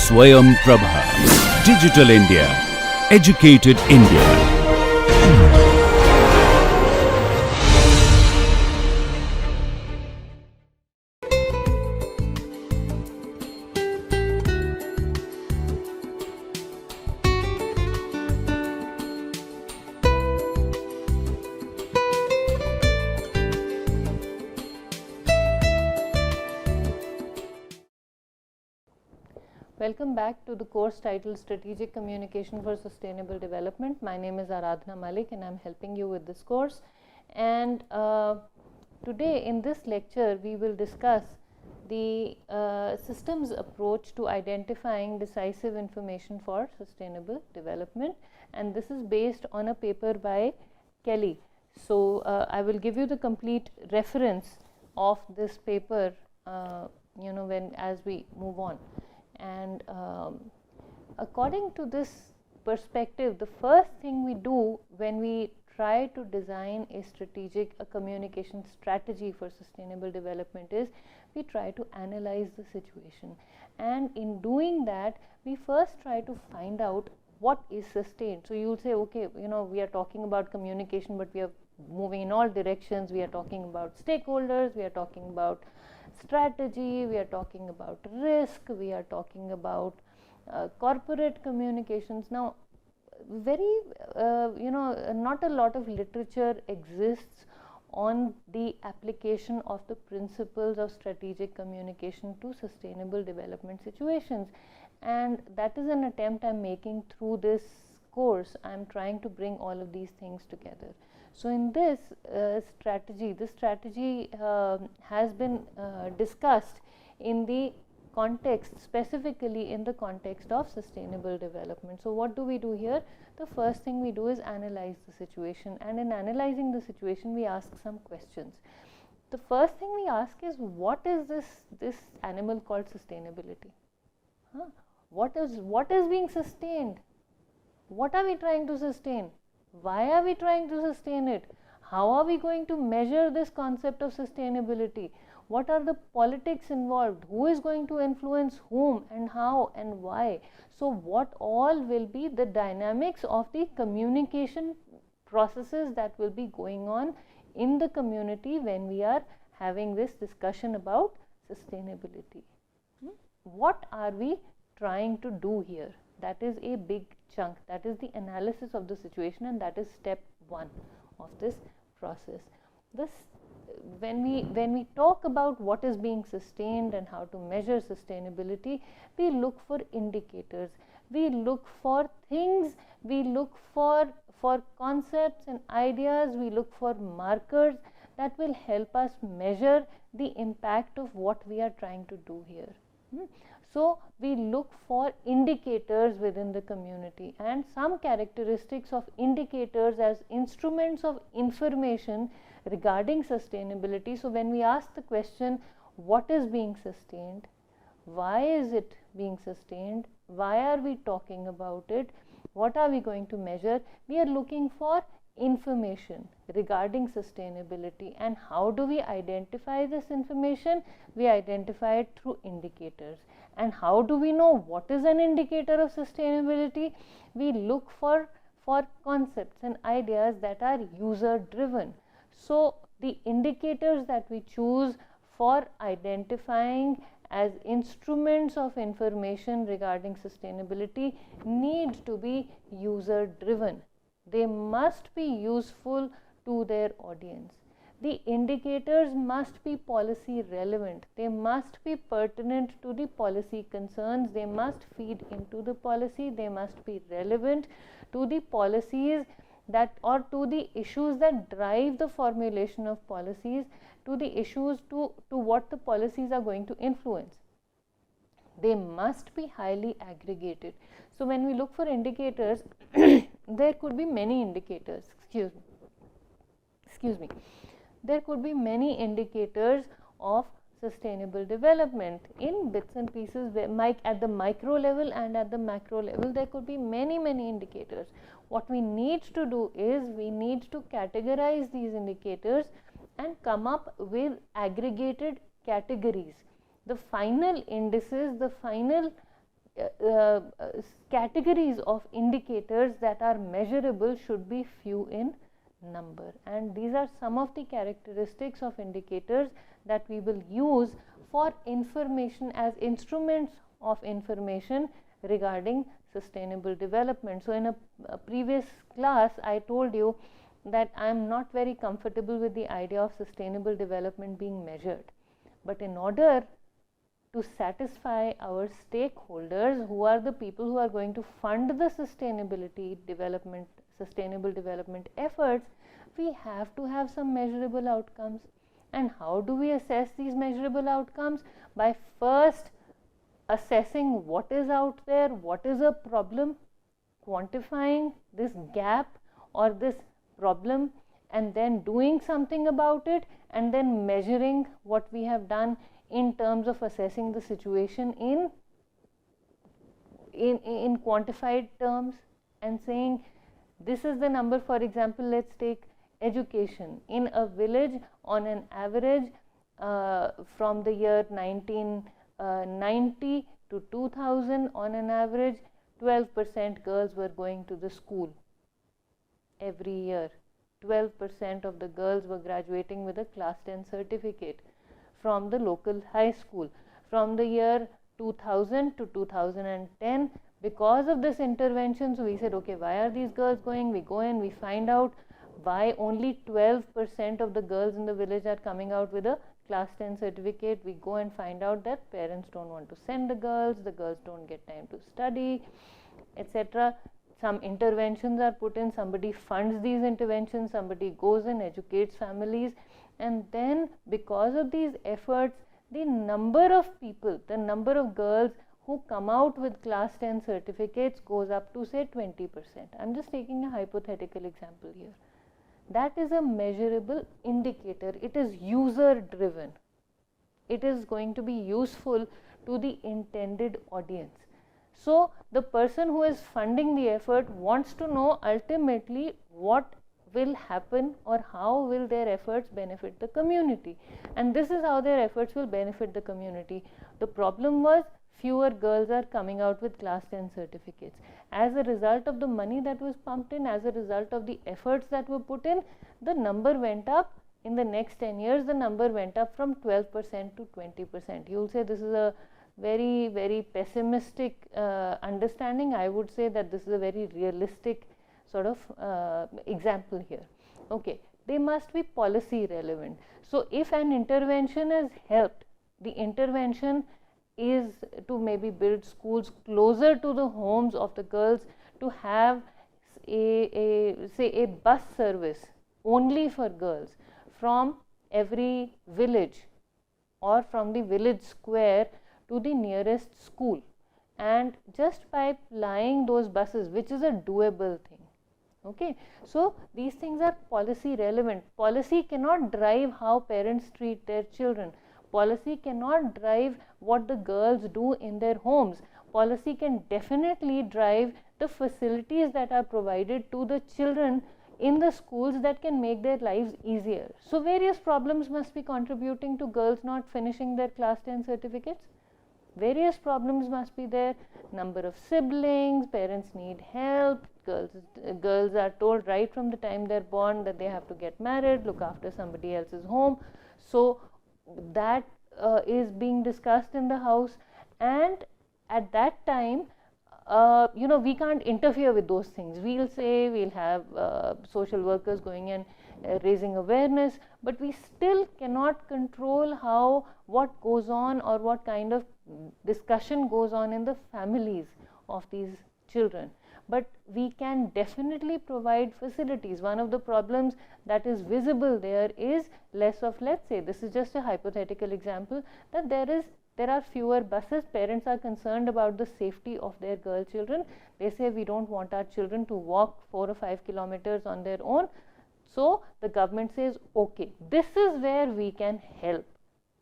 Swayam Prabha. Digital India. Educated India. Welcome back to the course titled Strategic Communication for Sustainable Development. My name is Aradhana Malik and I am helping you with this course. And today in this lecture we will discuss the systems approach to identifying decisive information for sustainable development, and this is based on a paper by Kelly. So I will give you the complete reference of this paper as we move on. And according to this perspective, the first thing we do when we try to design a communication strategy for sustainable development is we try to analyze the situation, and in doing that we first try to find out what is sustained. So you will say, okay, we are talking about communication, but we are moving in all directions. We are talking about stakeholders, we are talking about strategy, we are talking about risk, we are talking about corporate communications. Now not a lot of literature exists on the application of the principles of strategic communication to sustainable development situations, and that is an attempt I am making through this course. I am trying to bring all of these things together. So in this strategy, has been discussed in the context, specifically in the context of sustainable development. So what do we do here? The first thing we do is analyze the situation, and in analyzing the situation we ask some questions. The first thing we ask is, what is this animal called sustainability? What is being sustained? What are we trying to sustain? Why are we trying to sustain it? How are we going to measure this concept of sustainability? What are the politics involved? Who is going to influence whom, and how and why? So what all will be the dynamics of the communication processes that will be going on in the community when we are having this discussion about sustainability? What are we trying to do here? That is a big chunk. That is the analysis of the situation, and that is step one of this process. When we talk about what is being sustained and how to measure sustainability, we look for indicators, we look for things, we look for concepts and ideas, we look for markers that will help us measure the impact of what we are trying to do here. So we look for indicators within the community, and some characteristics of indicators as instruments of information regarding sustainability. So when we ask the question, what is being sustained? Why is it being sustained? Why are we talking about it? What are we going to measure? We are looking for information regarding sustainability. And how do we identify this information? We identify it through indicators. And how do we know what is an indicator of sustainability? We look for concepts and ideas that are user driven. So the indicators that we choose for identifying as instruments of information regarding sustainability need to be user driven. They must be useful to their audience. The indicators must be policy relevant. They must be pertinent to the policy concerns. They must feed into the policy. They must be relevant to the policies or to the issues that drive the formulation of policies, to the issues to what the policies are going to influence. They must be highly aggregated. So when we look for indicators, there could be many indicators. Excuse me. There could be many indicators of sustainable development in bits and pieces, at the micro level and at the macro level. There could be many indicators. What we need to do is we need to categorize these indicators and come up with aggregated categories. The final indices, the final categories of indicators that are measurable should be few in number, and these are some of the characteristics of indicators that we will use for information as instruments of information regarding sustainable development. So in a previous class I told you that I am not very comfortable with the idea of sustainable development being measured, but in order to satisfy our stakeholders, who are the people who are going to fund the sustainable development efforts, we have to have some measurable outcomes. And how do we assess these measurable outcomes? By first assessing what is out there, what is a problem, quantifying this gap or this problem, and then doing something about it, and then measuring what we have done in terms of assessing the situation in quantified terms and saying this is the number. For example, let's take education. In a village, on an average, from the year 1990 to 2000, on an average 12% girls were going to the school every year. 12% of the girls were graduating with a class 10 certificate from the local high school. From the year 2000 to 2010, because of this intervention, so we said, okay, why are these girls going? We go in, we find out why only 12% of the girls in the village are coming out with a class 10 certificate. We go and find out that parents don't want to send the girls don't get time to study, etc. Some interventions are put in, somebody funds these interventions, somebody goes and educates families, and then because of these efforts, the number of people, the number of girls who come out with class 10 certificates goes up to say 20%. I'm just taking a hypothetical example here. That is a measurable indicator. It is user driven. It is going to be useful to the intended audience. So the person who is funding the effort wants to know ultimately what will happen or how will their efforts benefit the community, and this is how their efforts will benefit the community. The problem was fewer girls are coming out with class 10 certificates. As a result of the money that was pumped in, as a result of the efforts that were put in, the number went up. In the next 10 years, the number went up from 12% to 20%. You will say this is a very, very pessimistic understanding. I would say that this is a very realistic sort of example here. Okay, they must be policy relevant. So if an intervention has helped, the intervention is to maybe build schools closer to the homes of the girls, to have a bus service only for girls from every village or from the village square to the nearest school, and just by plying those buses, which is a doable thing. Okay, so these things are policy relevant. Policy cannot drive how parents treat their children. Policy cannot drive what the girls do in their homes. Policy can definitely drive the facilities that are provided to the children in the schools that can make their lives easier. So various problems must be contributing to girls not finishing their class 10 certificates. Various problems must be there. Number of siblings, parents need help, girls are told right from the time they're born that they have to get married, look after somebody else's home. So that is being discussed in the house, and at that time we can't interfere with those things. We'll say we'll have social workers going and raising awareness, but we still cannot control what goes on or what kind of discussion goes on in the families of these children. But we can definitely provide facilities. One of the problems that is visible there is less of, let's say, this is just a hypothetical example, that there are fewer buses. Parents are concerned about the safety of their girl children. They say we don't want our children to walk 4 or 5 kilometers on their own. So the government says, okay, this is where we can help.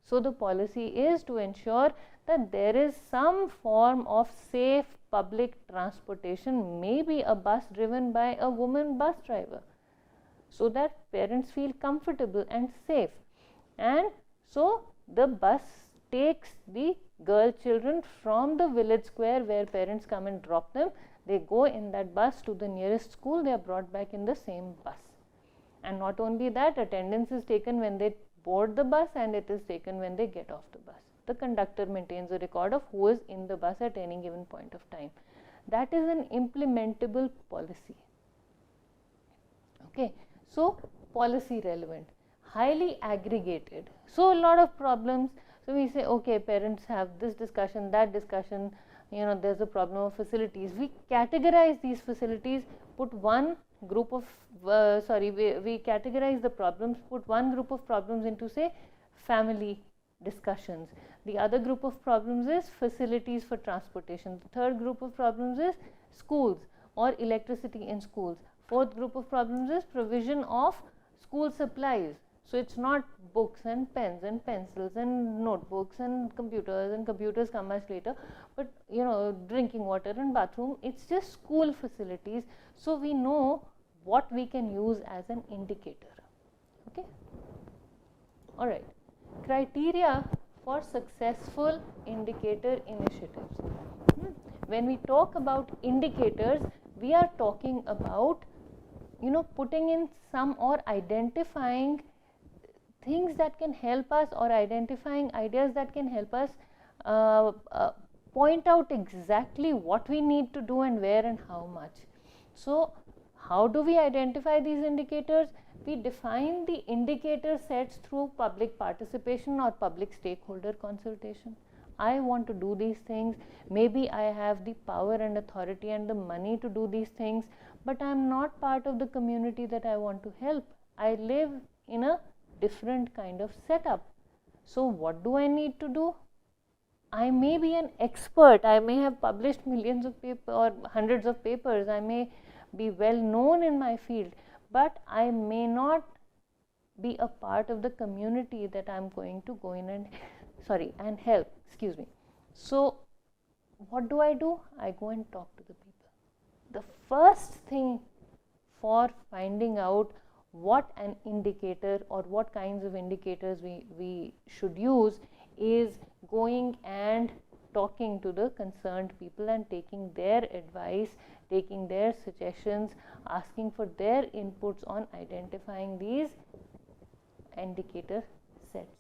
So the policy is to ensure that there is some form of safe public transportation, maybe a bus driven by a woman bus driver, so that parents feel comfortable and safe. And so the bus takes the girl children from the village square where parents come and drop them. They go in that bus to the nearest school, they are brought back in the same bus. And not only that, attendance is taken when they board the bus and it is taken when they get off the bus. The conductor maintains a record of who is in the bus at any given point of time. That is an implementable policy. Okay, so policy relevant, highly aggregated. So a lot of problems. So we say, okay, parents have this discussion, that discussion, there's a problem of facilities. We categorize these facilities, put one group of, we categorize the problems, put one group of problems into, say, family discussions. The other group of problems is facilities for transportation. The third group of problems is schools or electricity in schools. Fourth group of problems is provision of school supplies. So it's not books and pens and pencils and notebooks and computers come much later, but drinking water and bathroom, it's just school facilities. So we know what we can use as an indicator. Okay. All right. Criteria for successful indicator initiatives. When we talk about indicators, we are talking about putting in some or identifying things that can help us, or identifying ideas that can help us point out exactly what we need to do and where and how much. So how do we identify these indicators? We define the indicator sets through public participation or public stakeholder consultation. I want to do these things. Maybe I have the power and authority and the money to do these things, but I am not part of the community that I want to help. I live in a different kind of setup. So what do I need to do? I may be an expert. I may have published millions of papers or hundreds of papers. I may be well known in my field, but I may not be a part of the community that I am going to go in and help. Excuse me. So what do? I go and talk to the people. The first thing for finding out what an indicator or what kinds of indicators we should use is going and talking to the concerned people and taking their advice, taking their suggestions, asking for their inputs on identifying these indicator sets.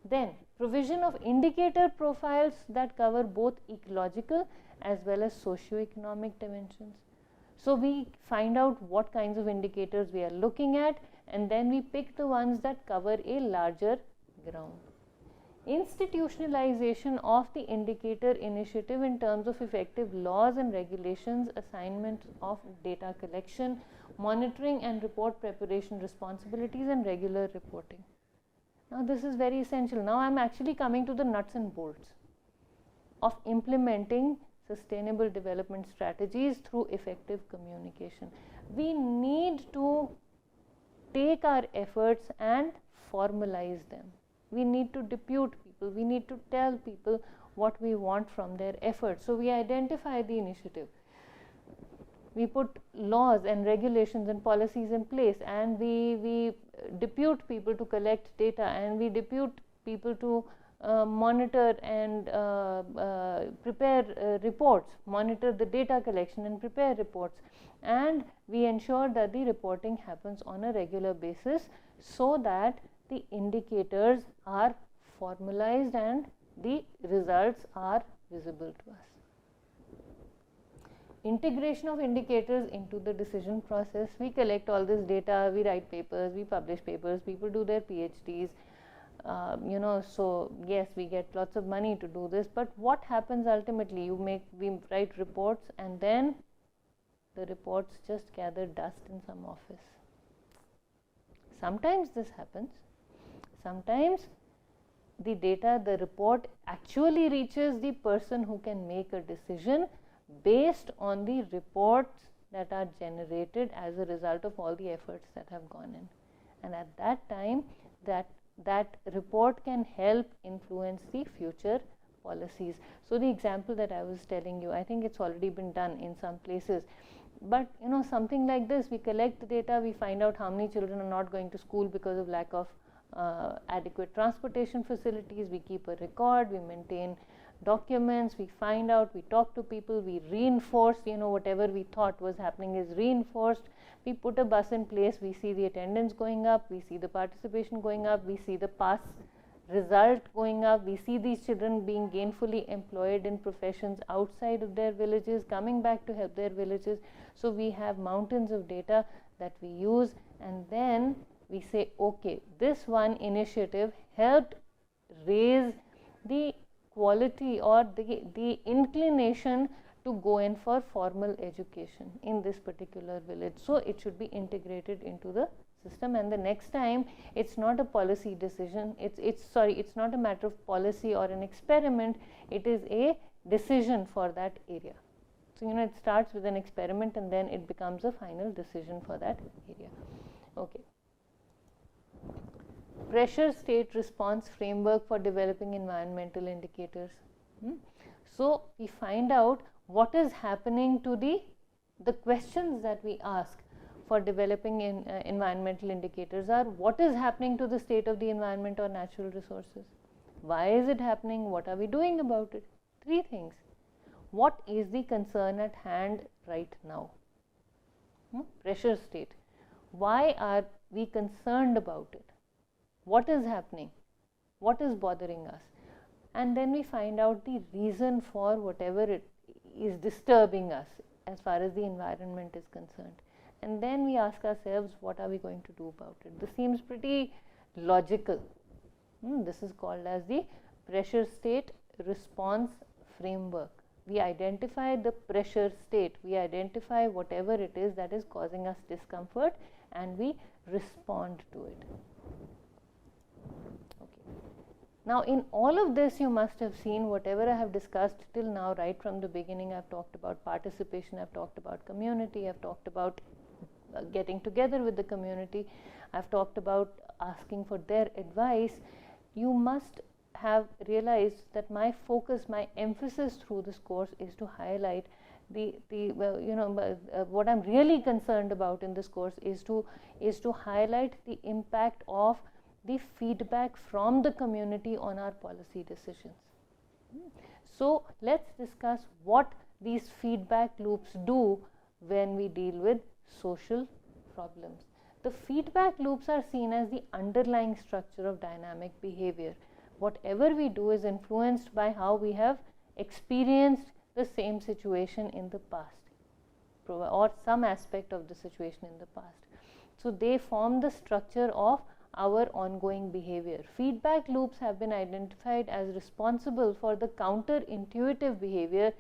Then provision of indicator profiles that cover both ecological as well as socio-economic dimensions. So we find out what kinds of indicators we are looking at, and then we pick the ones that cover a larger ground. Institutionalization of the indicator initiative in terms of effective laws and regulations, assignment of data collection, monitoring and report preparation responsibilities, and regular reporting. Now this is very essential. Now I am actually coming to the nuts and bolts of implementing sustainable development strategies through effective communication. We need to take our efforts and formalize them. We need to depute people. We need to tell people what we want from their efforts. So we identify the initiative. We put laws and regulations and policies in place, and we depute people to collect data, and we depute people to monitor and prepare reports, monitor the data collection and prepare reports, and we ensure that the reporting happens on a regular basis so that the indicators are formalized and the results are visible to us. Integration of indicators into the decision process. We collect all this data, we write papers, we publish papers, people do their PhDs. So yes, we get lots of money to do this, but what happens ultimately? We write reports, and then the reports just gather dust in some office. Sometimes this happens. Sometimes the data, the report actually reaches the person who can make a decision based on the reports that are generated as a result of all the efforts that have gone in. And at that time, that report can help influence the future policies. So the example that I was telling you, I think it's already been done in some places. But something like this, we collect the data, we find out how many children are not going to school because of lack of adequate transportation facilities, we keep a record, we maintain documents, we find out, we talk to people, we reinforce, whatever we thought was happening is reinforced. We put a bus in place, we see the attendance going up, we see the participation going up, we see the pass result going up, we see these children being gainfully employed in professions outside of their villages, coming back to help their villages. So we have mountains of data that we use, and then we say, okay, this one initiative helped raise the quality or the inclination to go in for formal education in this particular village. So it should be integrated into the system, and the next time it's not a policy decision, it's not a matter of policy or an experiment, it is a decision for that area. So it starts with an experiment and then it becomes a final decision for that area. Okay. Pressure state response framework for developing environmental indicators. So we find out what is happening to the questions that we ask for developing environmental indicators are: what is happening to the state of the environment or natural resources? Why is it happening? What are we doing about it? 3 things. What is the concern at hand right now? Pressure state. Why are we concerned about it? What is happening? What is bothering us? And then we find out the reason for whatever it is disturbing us as far as the environment is concerned. And then we ask ourselves, what are we going to do about it? This seems pretty logical. This is called as the pressure state response framework. We identify the pressure state, we identify whatever it is that is causing us discomfort, and we respond to it. Okay. Now, in all of this, you must have seen whatever I have discussed till now, right from the beginning. I've talked about participation, I've talked about community, I've talked about getting together with the community, I've talked about asking for their advice. You must have realized that my focus, my emphasis through this course is to highlight what I'm really concerned about in this course is to highlight the impact of the feedback from the community on our policy decisions. So let's discuss what these feedback loops do when we deal with social problems. The feedback loops are seen as the underlying structure of dynamic behavior. Whatever we do is influenced by how we have experienced the same situation in the past, or some aspect of the situation in the past. So they form the structure of our ongoing behavior. Feedback loops have been identified as responsible for the counterintuitive behavior,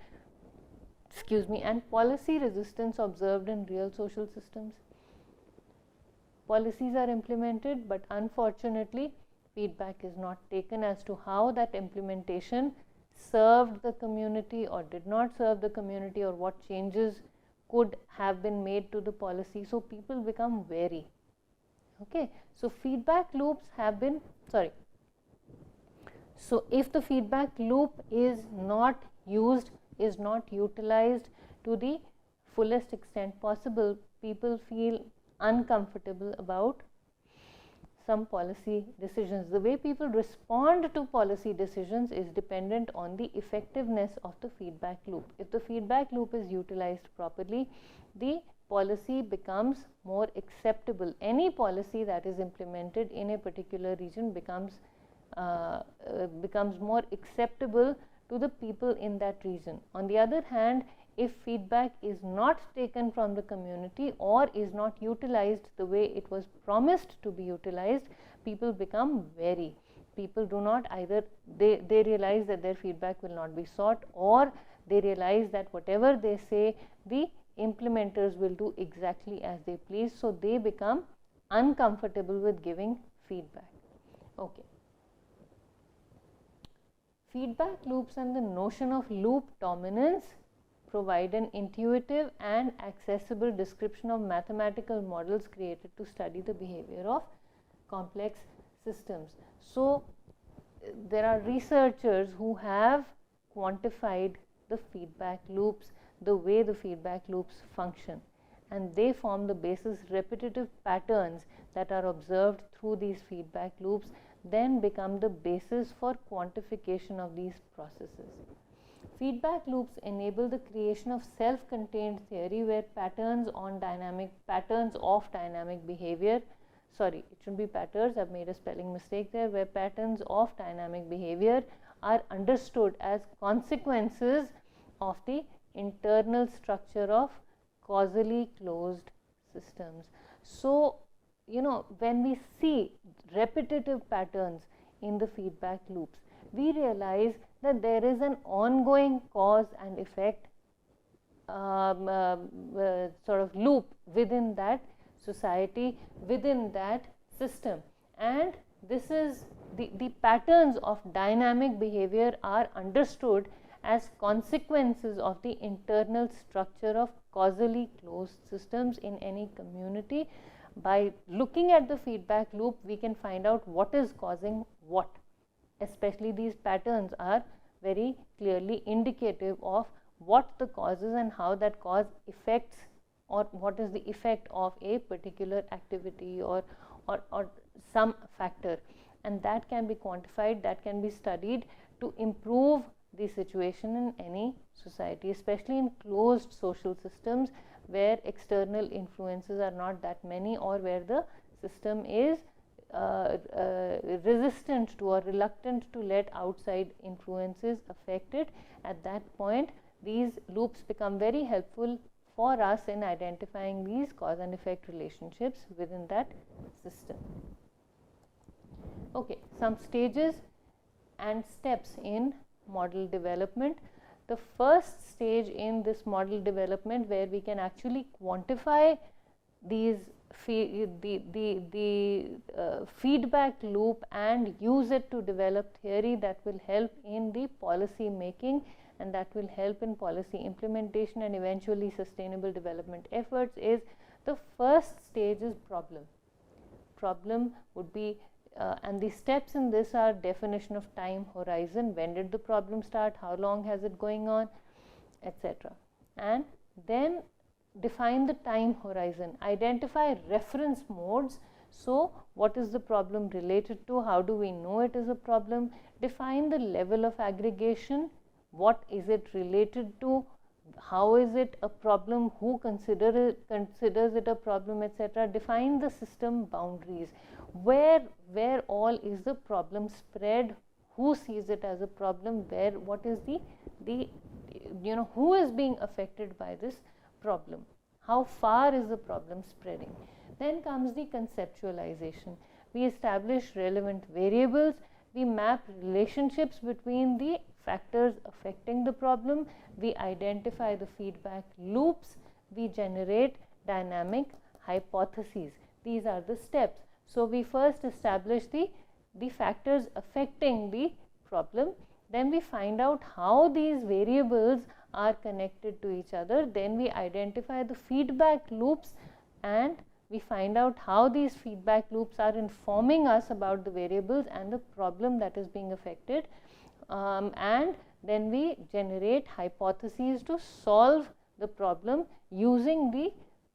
and policy resistance observed in real social systems. Policies are implemented, but unfortunately, feedback is not taken as to how that implementation served the community or did not serve the community, or what changes could have been made to the policy. So people become wary. Okay, so feedback loops have been, so if the feedback loop is not used, is not utilized to the fullest extent possible, people feel uncomfortable about some policy decisions. The way people respond to policy decisions is dependent on the effectiveness of the feedback loop. If the feedback loop is utilized properly, the policy becomes more acceptable. Any policy that is implemented in a particular region becomes more acceptable to the people in that region. On the other hand, if feedback is not taken from the community or is not utilized the way it was promised to be utilized, people become wary. People do not either, they realize that their feedback will not be sought, or they realize that whatever they say, the implementers will do exactly as they please. So they become uncomfortable with giving feedback. Okay. Feedback loops and the notion of loop dominance provide an intuitive and accessible description of mathematical models created to study the behavior of complex systems. So there are researchers who have quantified the feedback loops, the way the feedback loops function, and they form the basis. Repetitive patterns that are observed through these feedback loops then become the basis for quantification of these processes. Feedback loops enable the creation of self-contained theory where patterns of dynamic behavior, sorry, it should be patterns, I've made a spelling mistake there, where patterns of dynamic behavior are understood as consequences of the internal structure of causally closed systems. So, when we see repetitive patterns in the feedback loops, we realize that there is an ongoing cause and effect sort of loop within that society, within that system, and this is the patterns of dynamic behavior are understood as consequences of the internal structure of causally closed systems in any community. By looking at the feedback loop, we can find out what is causing what. Especially these patterns are very clearly indicative of what the cause is and how that cause affects, or what is the effect of a particular activity or some factor, and that can be quantified, that can be studied to improve the situation in any society, especially in closed social systems where external influences are not that many, or where the system is resistant to or reluctant to let outside influences affect it. At that point, these loops become very helpful for us in identifying these cause and effect relationships within that system. Okay, some stages and steps in model development. The first stage in this model development, where we can actually quantify these feedback loop and use it to develop theory that will help in the policy making and that will help in policy implementation and eventually sustainable development efforts, is the first stage is problem. Problem would be and the steps in this are definition of time horizon, when did the problem start, how long has it going on, etc. And then define the time horizon, identify reference modes. So, what is the problem related to, how do we know it is a problem, define the level of aggregation, what is it related to, how is it a problem, who considers it a problem, etc. Define the system boundaries, where all is the problem spread, who sees it as a problem, where, what is the who is being affected by this problem, how far is the problem spreading. Then comes the conceptualization. We establish relevant variables, we map relationships between the factors affecting the problem, we identify the feedback loops, we generate dynamic hypotheses. These are the steps. So, we first establish the factors affecting the problem, then we find out how these variables are connected to each other, then we identify the feedback loops and we find out how these feedback loops are informing us about the variables and the problem that is being affected, and then we generate hypotheses to solve the problem using the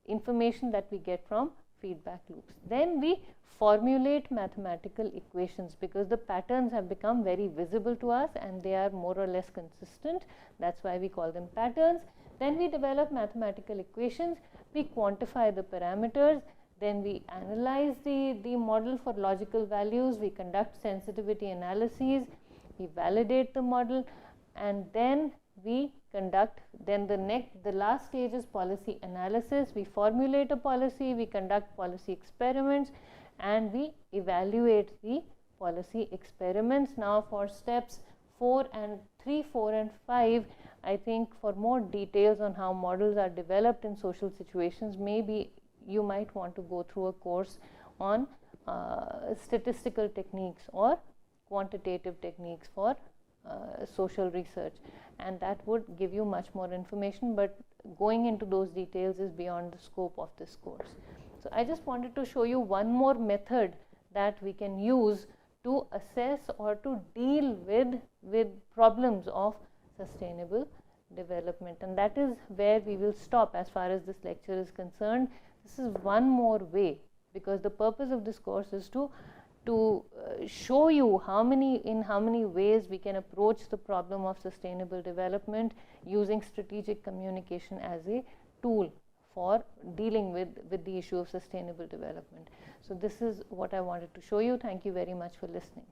information that we get from feedback loops. Then we formulate mathematical equations, because the patterns have become very visible to us and they are more or less consistent. That's why we call them patterns. Then we develop mathematical equations, we quantify the parameters, then we analyze the model for logical values, we conduct sensitivity analyses, we validate the model, and then we conduct, then the last stage is policy analysis. We formulate a policy, we conduct policy experiments, and we evaluate the policy experiments. Now, for steps 3, 4 and 5, I think for more details on how models are developed in social situations, maybe you might want to go through a course on statistical techniques or quantitative techniques for social research, and that would give you much more information, but going into those details is beyond the scope of this course. So, I just wanted to show you one more method that we can use to assess or to deal with problems of sustainable development. And that is where we will stop as far as this lecture is concerned. This is one more way, because the purpose of this course is to show you in how many ways we can approach the problem of sustainable development using strategic communication as a tool for dealing with the issue of sustainable development. So this is what I wanted to show you. Thank you very much for listening.